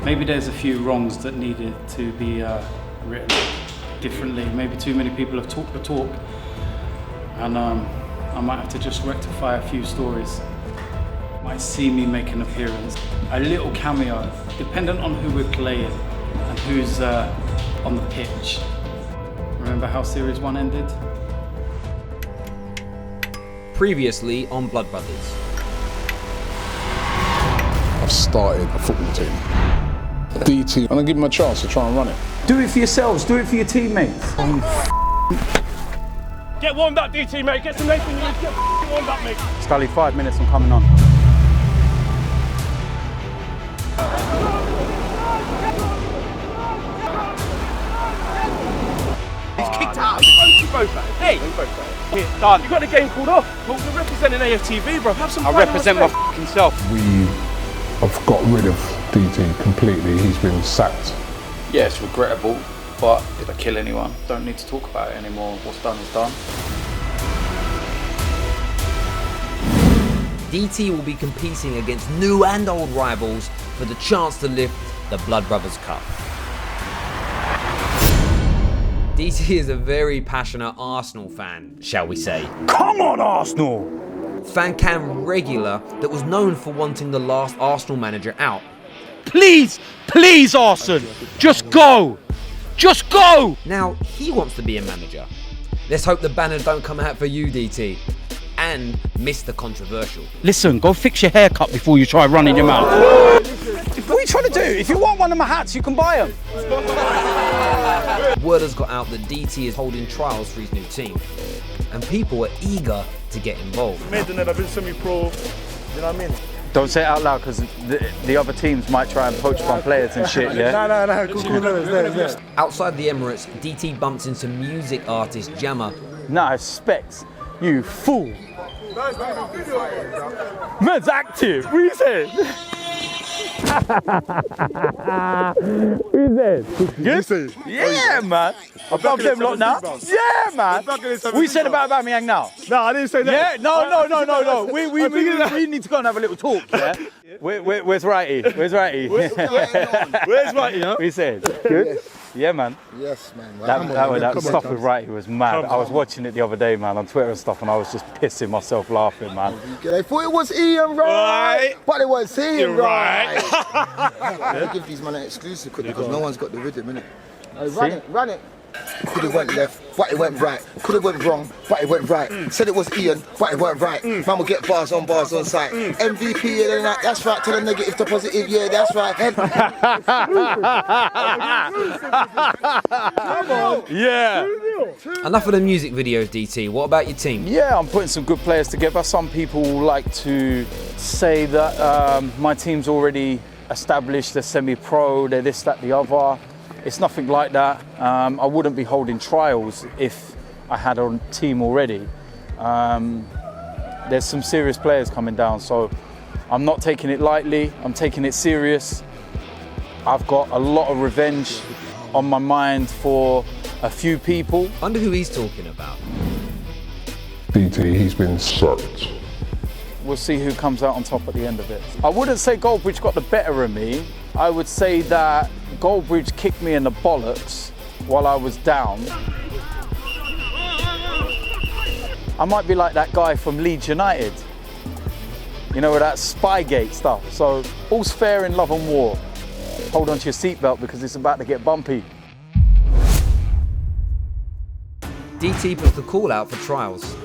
Maybe there's a few wrongs that needed to be written differently. Maybe too many people have talked the talk, and I might have to just rectify a few stories. Might see me make an appearance, a little cameo, dependent on who we're playing and who's on the pitch. Remember how Series 1 ended? Previously on Blood Brothers. I've started a football team. DT, I'm gonna give him a chance to try and run it. Do it for yourselves, do it for your teammates. Get warmed up, DT, mate. Get some Nathan Lewis. Get warmed up, mate. Scully, 5 minutes, I'm coming on. He's kicked out. Hey, here, done. You got the game called off. Well, you're representing AFTV, bro. Have some. I represent my fucking self. We have got rid of DT completely. He's been sacked. Yeah, it's regrettable, but did I kill anyone? Don't need to talk about it anymore. What's done is done. DT will be competing against new and old rivals for the chance to lift the Blood Brothers Cup. DT is a very passionate Arsenal fan, shall we say. Come on, Arsenal! Fan cam regular that was known for wanting the last Arsenal manager out. Please, please, Arsenal, just go! Just go! Now he wants to be a manager. Let's hope the banner don't come out for you, DT. And miss the controversial. Listen, go fix your haircut before you try running your mouth. What are you trying to do? If you want one of my hats, you can buy them. Word has got out that DT is holding trials for his new team. And people are eager to get involved. I've been semi-pro, you know what I mean? Don't say it out loud, because the other teams might try and poach my players and shit, yeah? No, cool. Outside the Emirates, DT bumps into music artist Jammer. Nah, specs, you fool. Man's active, what you saying? You say? Yeah, man. Above them lot now. Yeah, man. What you said about Aubameyang now? No, I didn't say that. Yeah, no. We need to go and have a little talk, yeah? Where's Righty? Where's Righty? Where's Righty, huh? We said, good? Yeah, man. Yes, man. That stuff with Righty was mad. I was watching it the other day, man, on Twitter and stuff, and I was just pissing myself laughing, man. They thought it was Ian right, but it was Ian right. I'll give these man an exclusive because no one's got the rhythm, innit? Run it. Could have went left, but it went right. Could have went wrong, but it went right. Said it was Ian, but it went right. Man will get bars on site. MVP, yeah, that's right. Tell a negative to positive, yeah, that's right. Come on. Yeah. Enough of the music videos, DT. What about your team? Yeah, I'm putting some good players together. Some people like to say that my team's already established, they're semi-pro, they're this, that, the other. It's nothing like that. I wouldn't be holding trials if I had a team already. There's some serious players coming down, so I'm not taking it lightly, I'm taking it serious. I've got a lot of revenge on my mind for a few people. I wonder who he's talking about. DT, he's been sacked. We'll see who comes out on top at the end of it. I wouldn't say Goldbridge got the better of me. I would say that Goldbridge kicked me in the bollocks while I was down. I might be like that guy from Leeds United, you know, with that Spygate stuff. So all's fair in love and war. Hold on to your seatbelt because it's about to get bumpy. DT puts the call out for trials.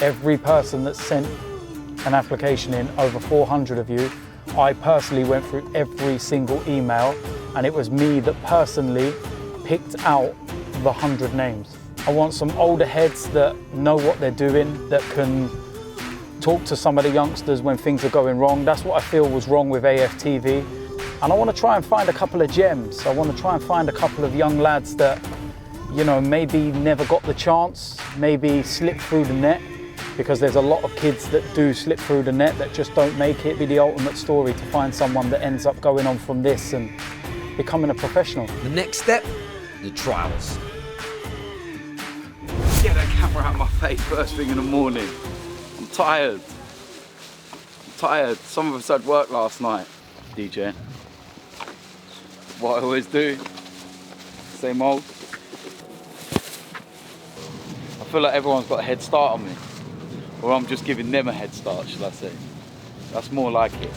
Every person that sent an application in, over 400 of you, I personally went through every single email, and it was me that personally picked out the 100 names. I want some older heads that know what they're doing, that can talk to some of the youngsters when things are going wrong. That's what I feel was wrong with AFTV. And I want to try and find a couple of gems. I want to try and find a couple of young lads that, you know, maybe never got the chance, maybe slipped through the net, because there's a lot of kids that do slip through the net that just don't make it. It'd be the ultimate story to find someone that ends up going on from this and becoming a professional. The next step, the trials. Get that camera out of my face first thing in the morning. I'm tired. Some of us had work last night, DJ. what I always do. Same old. I feel like everyone's got a head start on me. Or I'm just giving them a head start, shall I say. That's more like it.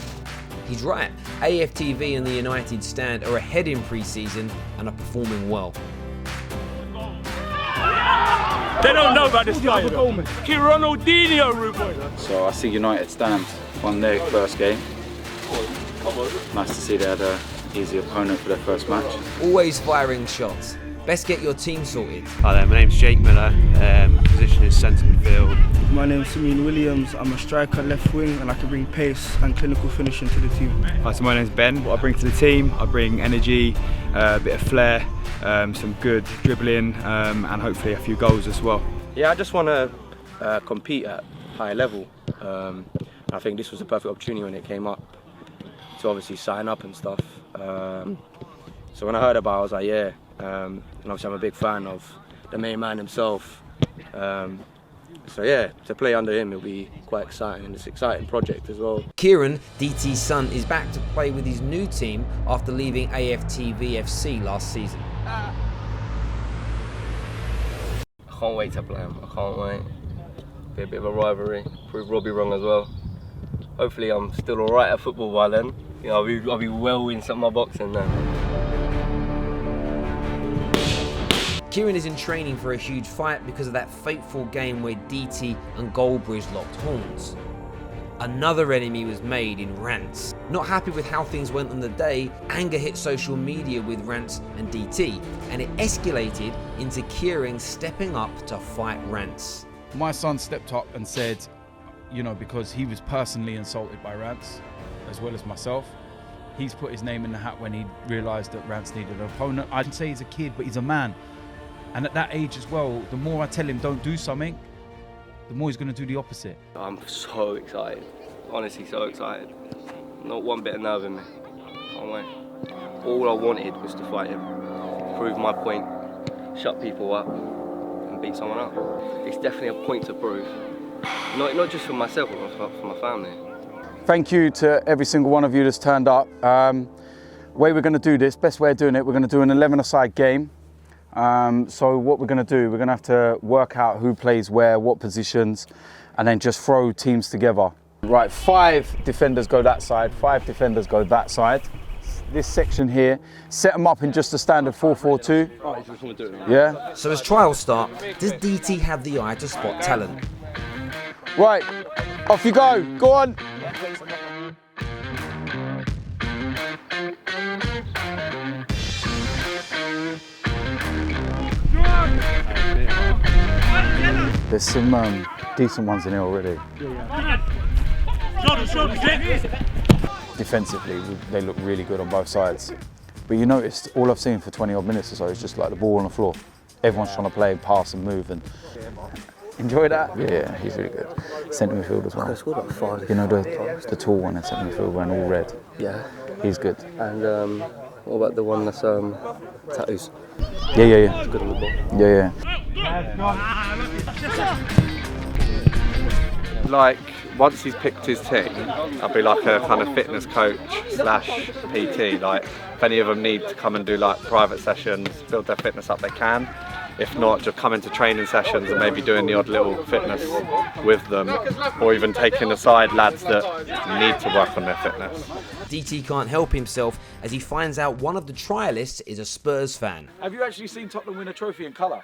He's right. AFTV and the United stand are ahead in pre-season and are performing well. They don't know about this guy. Ronaldinho, Ruben. So I see United stand on their first game. Nice to see they had an easy opponent for their first match. Always firing shots. Best get your team sorted. Hi there, my name's Jake Miller, position is centre midfield. My name's Simeon Williams, I'm a striker left wing and I can bring pace and clinical finishing to the team. Hi, so my name's Ben. What I bring to the team, I bring energy, a bit of flair, some good dribbling and hopefully a few goals as well. Yeah, I just want to compete at high level. I think this was a perfect opportunity when it came up to obviously sign up and stuff. So when I heard about it, I was like, yeah. And obviously I'm a big fan of the main man himself. So yeah, to play under him, it'll be quite exciting, and it's an exciting project as well. Kieran, DT's son, is back to play with his new team after leaving AFTV FC last season. I can't wait to play him, I can't wait. Be a bit of a rivalry, prove Robbie wrong as well. Hopefully I'm still alright at football by then. You know, I'll be well in some of my boxing then. Kieran is in training for a huge fight because of that fateful game where DT and Goldbridge locked horns. Another enemy was made in Rants. Not happy with how things went on the day, anger hit social media with Rants and DT, and it escalated into Kieran stepping up to fight Rants. My son stepped up and said, you know, because he was personally insulted by Rants, as well as myself, he's put his name in the hat when he realised that Rants needed an opponent. I'd say he's a kid, but he's a man. And at that age as well, the more I tell him don't do something, the more he's going to do the opposite. I'm so excited, honestly so excited. Not one bit of nerve in me, can't wait. All I wanted was to fight him, prove my point, shut people up and beat someone up. It's definitely a point to prove, not just for myself, but for my family. Thank you to every single one of you that's turned up. Way we're going to do this, best way of doing it, we're going to do an 11-a-side game. So what we're going to do, we're going to have to work out who plays where, what positions, and then just throw teams together. Right, 5 defenders go that side, 5 defenders go that side. This section here, set them up in just a standard 4-4-2. Yeah. So as trials start, does DT have the eye to spot talent? Right, off you go, go on. There's some decent ones in here already. Defensively, they look really good on both sides. But you noticed, all I've seen for 20 odd minutes or so is just like the ball on the floor. Everyone's trying to play, pass and move. And enjoy that? Yeah, he's really good. Centre midfield as well. You know the tall one in centre midfield wearing all red? Yeah. He's good. And what about the one that's tattoos? Yeah. He's good on the ball. Yeah. Like, once he's picked his team, I'll be like a kind of fitness coach / PT. Like, if any of them need to come and do like private sessions, build their fitness up, they can. If not, just come into training sessions and maybe doing the odd little fitness with them, or even taking aside lads that need to work on their fitness. DT can't help himself as he finds out one of the trialists is a Spurs fan. Have you actually seen Tottenham win a trophy in colour?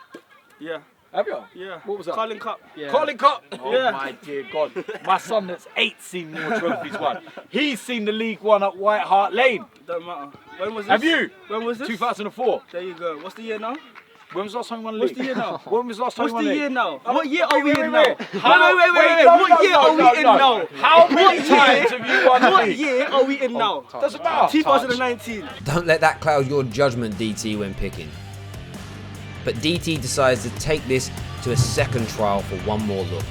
Yeah. Have you? Yeah. What was that? Carling Cup. Yeah. Carling Cup? Oh yeah. My dear God. My son that's 8 seen more trophies won. He's seen the League One at White Hart Lane. Don't matter. When was this? Have you? When was this? 2004. There you go. What's the year now? When was the last time you won the What's league? the year now? When was the last time you won the league? What's the year now? Oh, What year are we in now? Wait. What year are we in now? How many times have you won the What league? year are we in now? Doesn't matter. 2019. Don't let that cloud your judgment, DT, when picking. But DT decides to take this to a second trial for one more look.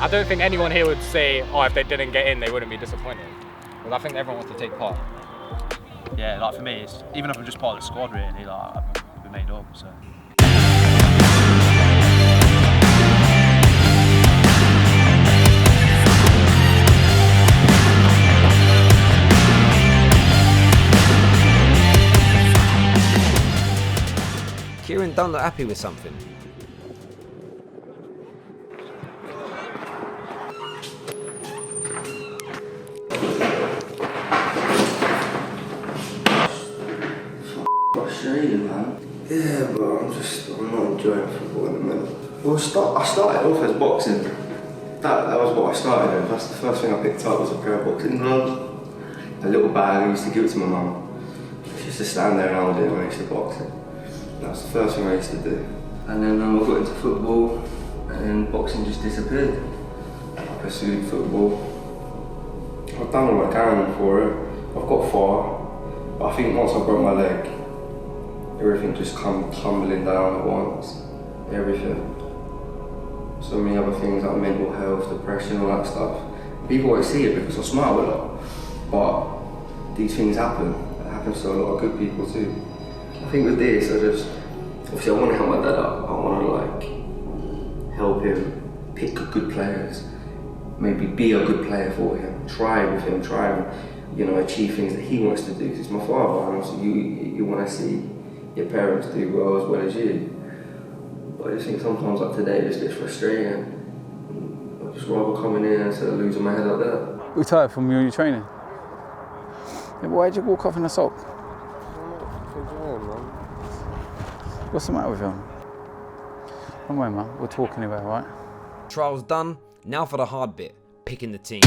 I don't think anyone here would say, oh, if they didn't get in, they wouldn't be disappointed. But I think everyone wants to take part. Yeah, like for me, it's, even if I'm just part of the squad, really, like I've been made up. So. don't look happy with something. Frustrating, man. Yeah, but I'm not enjoying football in the minute. Well, I started off as boxing. That was what I started with. That's the first thing I picked up was a pair of boxing gloves. A little bag I used to give it to my mum. She used to stand there and all day when I used to boxing. That was the first thing I used to do. And then I got into football, and then boxing just disappeared. I pursued football. I've done what I can for it. I've got far, but I think once I broke my leg, everything just come tumbling down at once. Everything. So many other things like mental health, depression, all that stuff. People won't see it because I smile a lot, but these things happen. It happens to a lot of good people too. I think with this, obviously I want to help my dad up. I want to like help him pick good players, maybe be a good player for him, try with him, try and achieve things that he wants to do. Because he's my father, and also you want to see your parents do well as you. But I just think sometimes like today it just gets frustrating. I'd just rather coming in instead of losing my head like that. We tired from your training. Yeah, but why'd you walk off in a sock? What's the matter with you? Don't worry, man. We're talking about it, right? Trials done. Now for the hard bit, picking the team.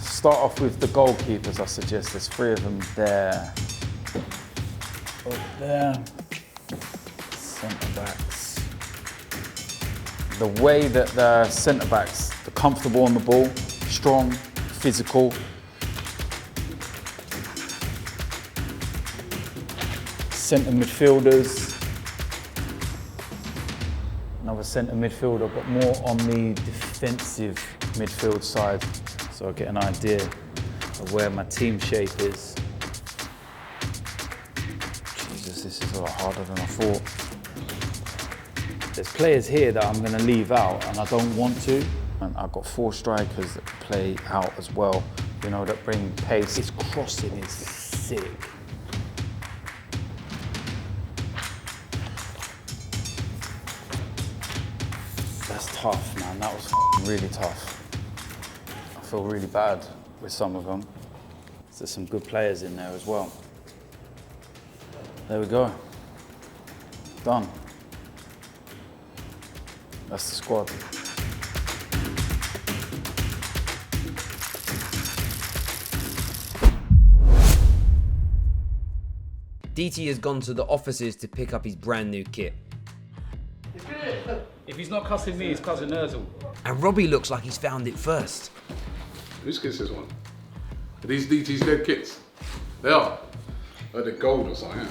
Start off with the goalkeepers, I suggest. There's 3 of them there. Over there. Centre-backs. The way that the centre-backs, they're comfortable on the ball, strong, physical. Centre midfielders. Another centre midfielder, but more on the defensive midfield side. So I get an idea of where my team shape is. Jesus, this is a lot harder than I thought. There's players here that I'm going to leave out and I don't want to. And I've got 4 strikers that play out as well, that bring pace. His crossing is sick. That's tough, man. That was really tough. I feel really bad with some of them. There's some good players in there as well. There we go. Done. That's the squad. DT has gone to the offices to pick up his brand new kit. If he's not cussing me, he's cussing Ozil. And Robbie looks like he's found it first. Whose kit's this one? Are these DT's dead kits? They are. Oh, they're gold or something, yeah.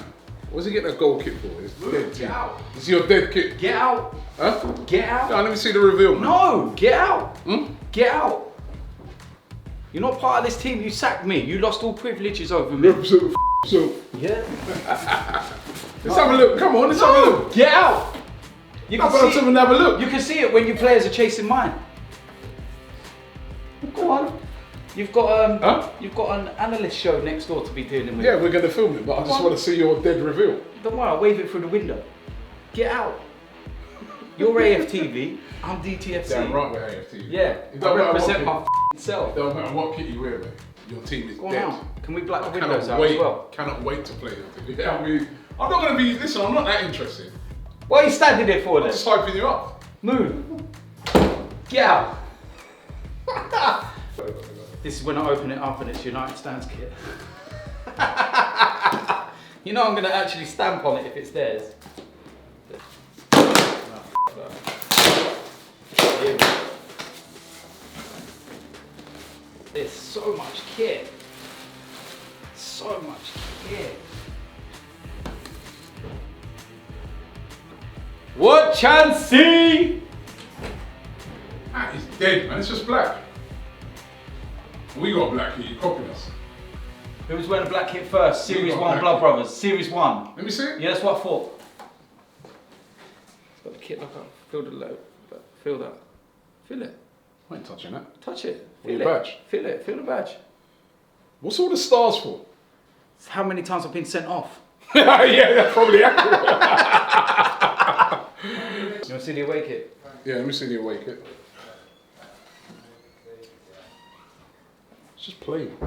What's he getting a gold kit for? It's dead. Get out. This is your dead kit? Get out. Huh? Get out. No, let me see the reveal, man. No, get out. Get out. You're not part of this team. You sacked me. You lost all privileges over me. So. Yeah. Let's have a look. Come on, let's have a look. Get out. You can let's have a look. You can see it when your players are chasing mine. Go on. You've got an analyst show next door to be dealing with. Yeah, we're going to film it, but I just want to see your dead reveal. Don't worry, I'll wave it through the window. Get out. You're AFTV, I'm DTFC. Damn right we're AFTV. Yeah, I represent my self. It don't matter what kit you wear, mate. Your team is dead. On. Can we black the windows out as well? Cannot wait to play your team. Yeah, I'm not going to be, listen, I'm not that interested. What are you standing there for then? I'm just hyping you up. Move. Get out. This is when I open it up and it's United Stands kit. You know I'm going to actually stamp on it if it's theirs. There's so much kit. So much kit. What Chansey? That is dead, man. It's just black. We got black here, you copied us. Who was wearing a black kit first? Series 1, Blud Bruvvas. Series 1. Let me see it. Yeah, that's what I thought. It's got the kit like that. Feel the load. Feel that. Feel it. I ain't touching that. Touch it. Feel Feel your it. badge. Feel it. Feel the badge. What's all the stars for? It's how many times I've been sent off. Yeah, that's probably accurate. You want to see the away kit? Yeah, let me see the away kit. It's just plain.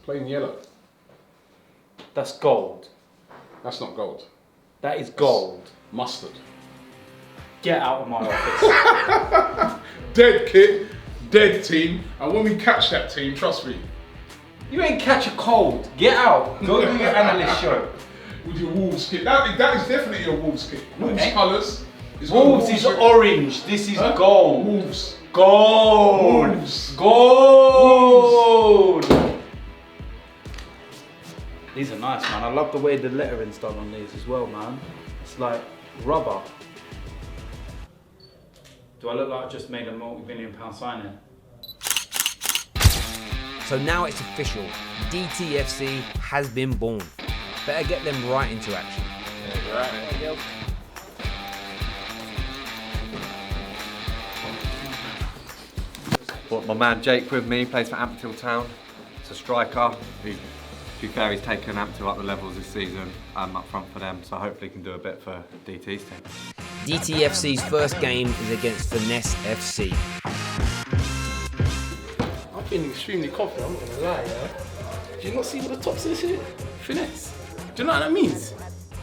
Plain yellow. That's gold. That's not gold. That is gold. That's mustard. Get out of my office. Dead kit, dead team. And when we catch that team, trust me. You ain't catch a cold. Get out. Go do your analyst show. With your Wolves kit. That is definitely your Wolves kit. Wolves colours. Wolves is orange. This is gold. Wolves. Gold. Wolves. Gold. These are nice, man. I love the way the lettering's done on these as well, man. It's like rubber. Do I look like I just made a multi-million-pound signing? So now it's official. DTFC has been born. Better get them right into action. Brought my man Jake with me, plays for Ampthill Town. It's a striker. To be fair, he's taken Ampthill up the levels this season, up front for them, so hopefully he can do a bit for DT's team. DTFC's first game is against Finesse FC. I'm feeling extremely confident, I'm not gonna lie, yeah? Do you not see what the top says here? Finesse. Do you know what that means?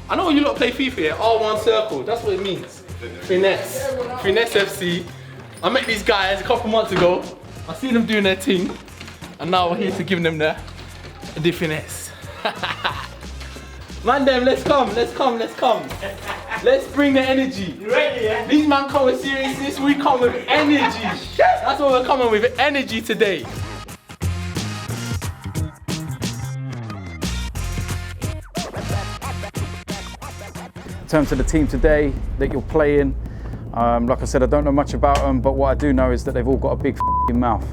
I know you lot play FIFA here, R1 circle, that's what it means. Finesse. Finesse FC. I met these guys a couple months ago. I seen them doing their thing, and now we're here to give them the finesse. Man them, let's come. Let's bring the energy. You ready, yeah? These man come with seriousness, we come with energy. That's what we're coming with, energy today. In terms of the team today that you're playing, like I said, I don't know much about them, but what I do know is that they've all got a big f***ing mouth.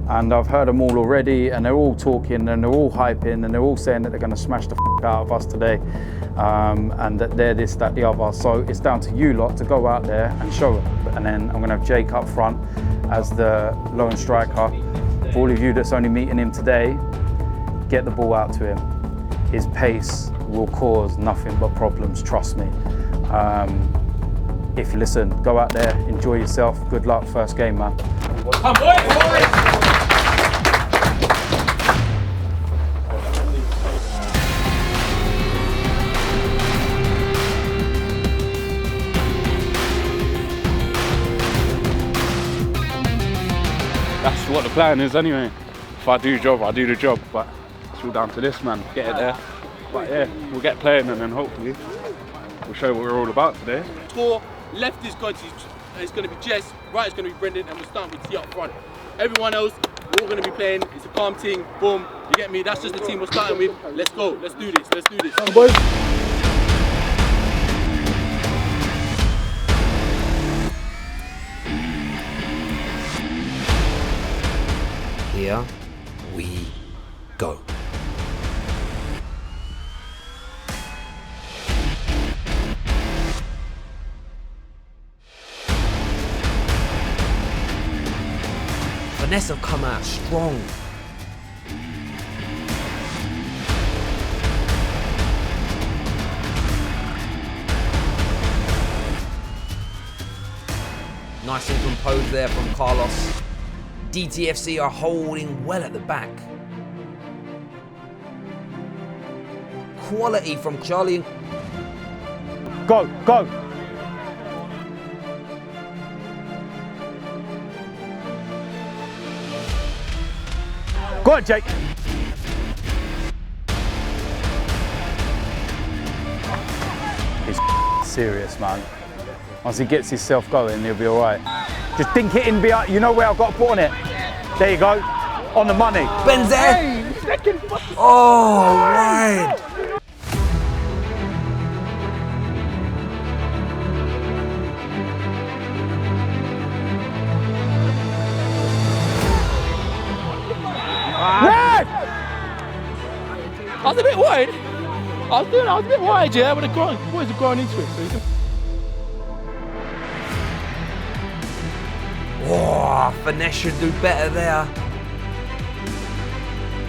And I've heard them all already, and they're all talking, and they're all hyping, and they're all saying that they're going to smash the f*** out of us today, and that they're this, that, the other. So it's down to you lot to go out there and show them. And then I'm going to have Jake up front as the lone striker. For all of you that's only meeting him today, get the ball out to him. His pace will cause nothing but problems, trust me. If you listen, go out there, enjoy yourself. Good luck, first game, man. Come boys! That's what the plan is anyway. If I do the job, I do the job, but it's all down to this man, get it there. But yeah, we'll get playing and then hopefully we'll show what we're all about today. Left is going to be Jess, right is going to be Brendan, and we're starting with T up front. Everyone else, we're all going to be playing. It's a calm team, boom, you get me? That's just the team we're starting with. Let's go, let's do this, Come boys. Here we go. Finesse have come out strong. Nice and composed there from Carlos. DTFC are holding well at the back. Quality from Charlie. Go, go. Go on, Jake. He's serious, man. Once he gets himself going, he'll be all right. Just dink it in behind. You know where I've got to put on it? There you go. On the money. Benzema. Oh, right. Red! I was a bit worried. I was a bit worried, yeah, but the boys are growing into it. So Oh, Finesse should do better there.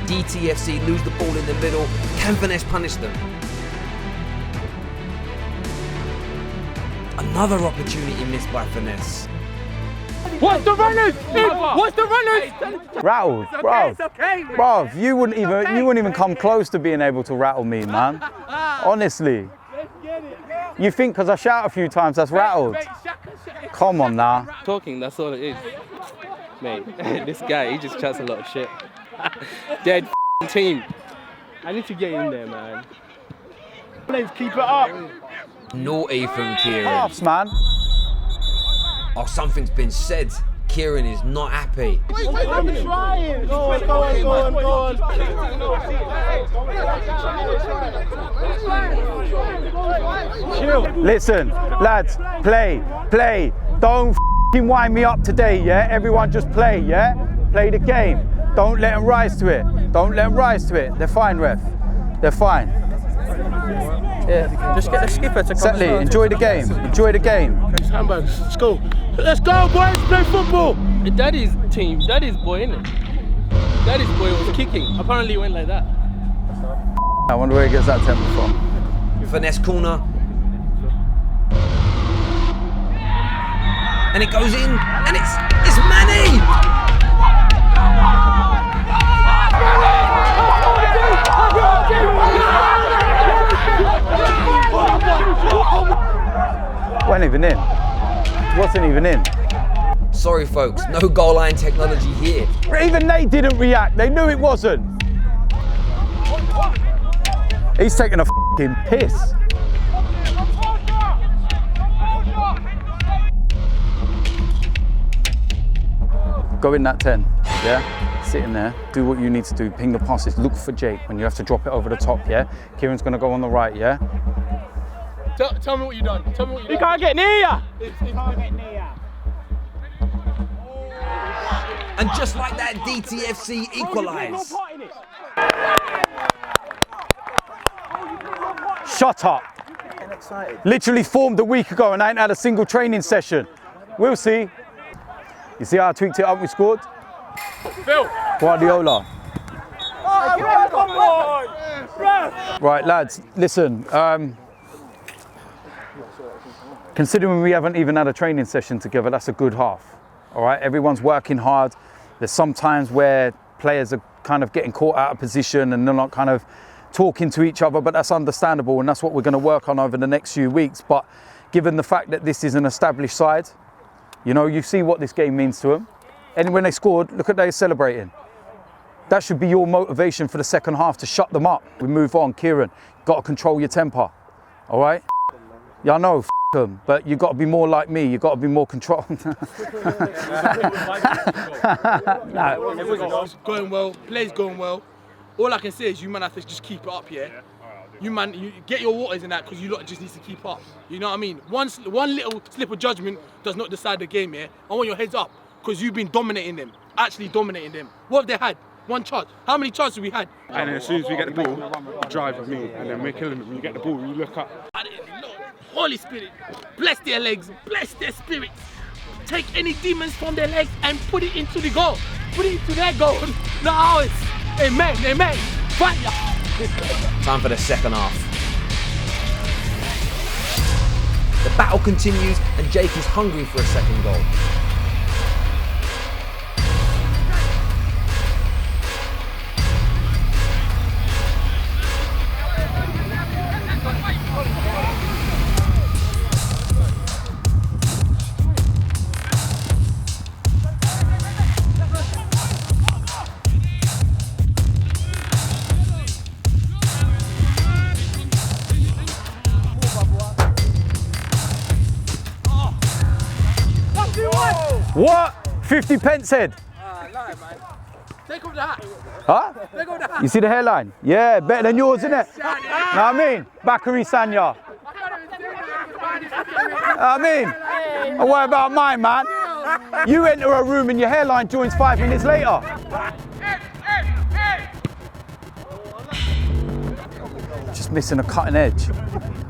DTFC lose the ball in the middle. Can Finesse punish them? Another opportunity missed by Finesse. What's the runners? What's the runners? Rattled, bro. Bro, you wouldn't even come close to being able to rattle me, man. Honestly. You think because I shout a few times that's rattled? Come on now. Talking, that's all it is. Mate, this guy, he just chats a lot of shit. Dead team. I need to get in there, man. Please keep it up. Naughty from Kieran. Halves, man. Oh, something's been said. Kieran is not happy. I'm trying. Go on. Chill. Listen, lads, play. Don't f***ing wind me up today, yeah? Everyone just play, yeah? Play the game. Don't let them rise to it. They're fine, ref. They're fine. Yeah, just get the skipper to come. Settley, enjoy the game. Handbags, let's go. Let's go, boys, play football. Daddy's team, Daddy's boy, innit? Daddy's boy was kicking. Apparently, he went like that. I wonder where he gets that temper from. Finesse corner. And it goes in, and it's Manny! Wasn't even in. Sorry folks, no goal line technology here. Even they didn't react, they knew it wasn't. He's taking a f***ing piss. Go in that 10, yeah? Sit in there, do what you need to do, ping the passes, look for Jake when you have to drop it over the top, yeah? Kieran's gonna go on the right, yeah? Tell me what you done. He can't get near ya. And just like that, DTFC equalise. Shut up. Literally formed a week ago and I ain't had a single training session. We'll see. You see how I tweaked it up, we scored? Phil. Guardiola. Right, lads, listen. Considering we haven't even had a training session together, that's a good half. All right, everyone's working hard. There's some times where players are kind of getting caught out of position and they're not kind of talking to each other, but that's understandable and that's what we're going to work on over the next few weeks. But given the fact that this is an established side, you know, you see what this game means to them. And when they scored, look at they celebrating. That should be your motivation for the second half, to shut them up. We move on. Kieran, got to control your temper, all right? Yeah, I know, f them, but you got to be more like me. You got to be more controlled. No. It's going well. Play's going well. All I can say is you man have to just keep it up, yeah? You man, you get your waters in that because you lot just need to keep up. You know what I mean? One little slip of judgment does not decide the game, yeah? I want your heads up because you've been dominating them, actually dominating them. What have they had? One chance. How many chances have we had? And then as soon as we get the ball, you drive at me, and then we're killing them. When you get the ball, you look up. Holy Spirit, bless their legs, bless their spirits. Take any demons from their legs and put it into the goal. Put it into their goal, not ours. Amen, amen. Fire. Time for the second half. The battle continues and Jake is hungry for a second goal. What? 50 pence head? Lie, man. Take off the hat. Huh? Take off the hat. You see the hairline? Yeah, better than yours, isn't it? Know what I mean? Bakary Sanya. I mean, don't worry about mine, man. You enter a room and your hairline joins 5 minutes later. Just missing a cutting edge.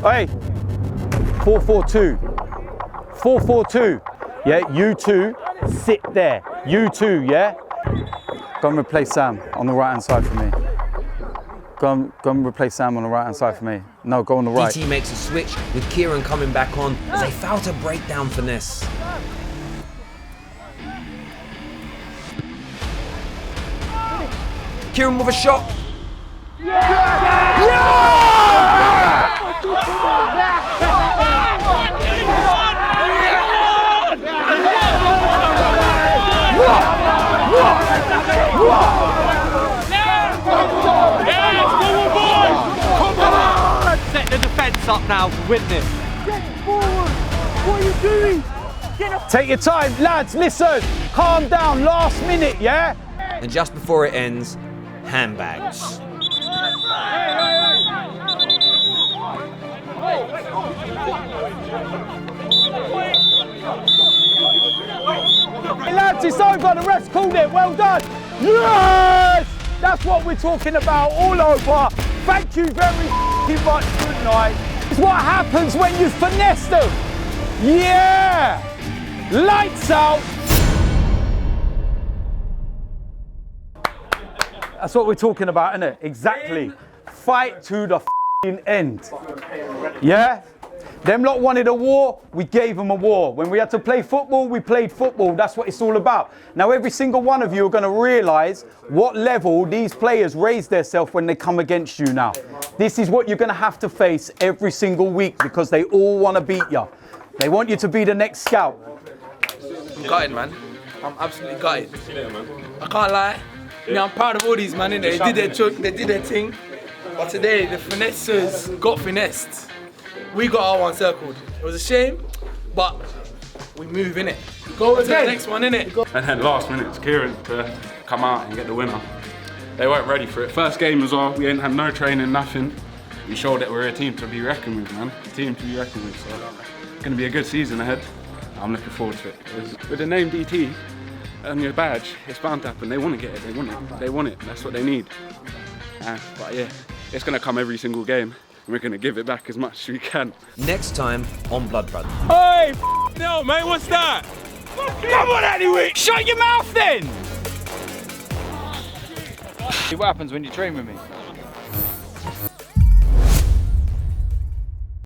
Hey, 4-4-2. 4-4-2. Yeah, you two sit there. You too, yeah? Go and replace Sam on the right-hand side for me. Go and replace Sam on the right-hand side for me. No, go on the right. DT makes a switch with Kieran coming back on as they foul to break down finesse. Kieran with a shot. Set the defence up now for witness. Get forward! What are you doing? Take your time, lads, listen. Calm down, last minute, yeah? And just before it ends, handbags. Hey lads, it's over, the ref's called it, well done. Yes! That's what we're talking about, all over. Thank you very much, good night. It's what happens when you finesse them. Yeah! Lights out. That's what we're talking about, innit? Exactly. Fight to the end. Yeah? Them lot wanted a war, we gave them a war. When we had to play football, we played football. That's what it's all about. Now, every single one of you are going to realise what level these players raise themselves when they come against you now. This is what you're going to have to face every single week because they all want to beat you. They want you to be the next scout. I'm gutted, man. I'm absolutely gutted. I can't lie. Yeah, I'm proud of all these man, innit? They did their joke, they did their thing. But today, the finessers got finessed. We got our one circled. It was a shame, but we move, innit? Go to the next one, innit? And then last minute, it's Kieran to come out and get the winner. They weren't ready for it. First game as well, we ain't had no training, nothing. We showed that we're a team to be reckoned with, man. A team to be reckoned with, so it's gonna be a good season ahead. I'm looking forward to it. With the name DT and your badge, it's bound to happen. They want to get it, they want it, they want it. That's what they need. But yeah, it's gonna come every single game. And we're gonna give it back as much as we can. Next time on Blood Brothers. Hey, no, mate, what's that? Come on, anyway. Shut your mouth then! What happens when you train with me?